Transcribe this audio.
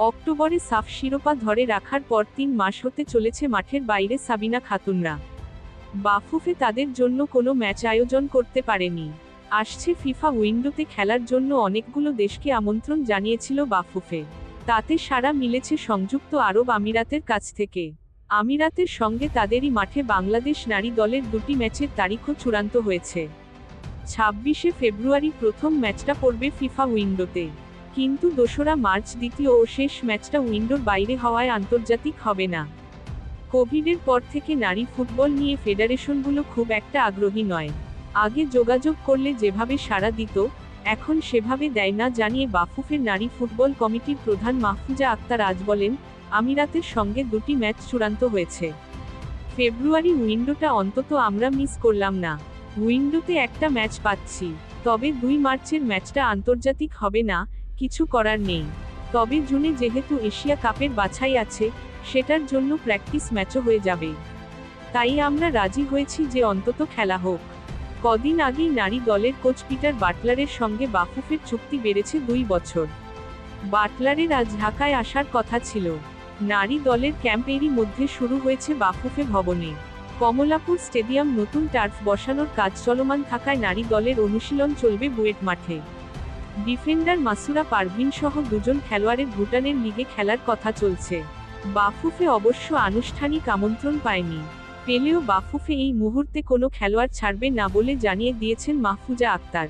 অক্টোবরে সাফ শিরোপা ধরে রাখার পর 3 মাস হতে চলেছে মাঠের বাইরে সাবিনা খাতুনরা। বাফুফে তাদের জন্য কোনো ম্যাচ আয়োজন করতে পারেনি। আসছে ফিফা উইন্ডোতে খেলার জন্য অনেকগুলো দেশকে আমন্ত্রণ জানিয়েছিল বাফুফে। তাতে সাড়া মিলেছে সংযুক্ত আরব আমিরাতের কাছ থেকে। আমিরাতের সঙ্গে তাদেরই মাঠে বাংলাদেশ নারী দলের 2টি ম্যাচের তারিখও চূড়ান্ত হয়েছে। 26শে ফেব্রুয়ারি প্রথম ম্যাচটা পড়বে ফিফা উইন্ডোতে, কিন্তু 2রা মার্চ দ্বিতীয় ও শেষ ম্যাচটা উইন্ডোর বাইরে হওয়ায় আন্তর্জাতিক হবে না। কোভিডের পর থেকে নারী ফুটবল নিয়ে ফেডারেশনগুলো খুব একটা আগ্রহী নয়। আগে যোগাযোগ করলে যেভাবে সাড়া দিত, এখন সেভাবে দেয় না জানিয়ে বাফুফের নারী ফুটবল কমিটির প্রধান মাহফুজা আক্তার আজ বলেন, আমিরাতের সঙ্গে 2টি ম্যাচ চূড়ান্ত হয়েছে। ফেব্রুয়ারি উইন্ডোটা অন্তত আমরা মিস করলাম না। উইন্ডোতে একটা ম্যাচ পাচ্ছি, তবে 2 মার্চের ম্যাচটা আন্তর্জাতিক হবে না, কিছু করার নেই। তবে জুনে যেহেতু এশিয়া কাপের বাছাই আছে, সেটার জন্য প্র্যাকটিস ম্যাচও হয়ে যাবে। তাই আমরা রাজি হয়েছি যে অন্তত খেলা হোক। কদিন আগেই নারী দলের কোচ পিটার বাটলারের সঙ্গে বাফুফের চুক্তি বেড়েছে 2 বছর। বাটলারের আজ ঢাকায় আসার কথা ছিল। নারী দলের ক্যাম্প এরই মধ্যে শুরু হয়েছে বাফুফে ভবনে। কমলাপুর স্টেডিয়াম নতুন টার্ফ বসানোর কাজ চলমান থাকায় নারী দলের অনুশীলন চলবে বুয়েট মাঠে। ডিফেন্ডার মাসুরা পারভিন সহ 2জন খেলোয়াড়ের ভুটানের লিগে খেলার কথা চলছে। বাফুফে অবশ্য আনুষ্ঠানিক আমন্ত্রণ পায়নি। পেলেও বাফুফে এই মুহূর্তে কোনো খেলোয়াড় ছাড়বে না বলে জানিয়ে দিয়েছেন মাহফুজা আক্তার।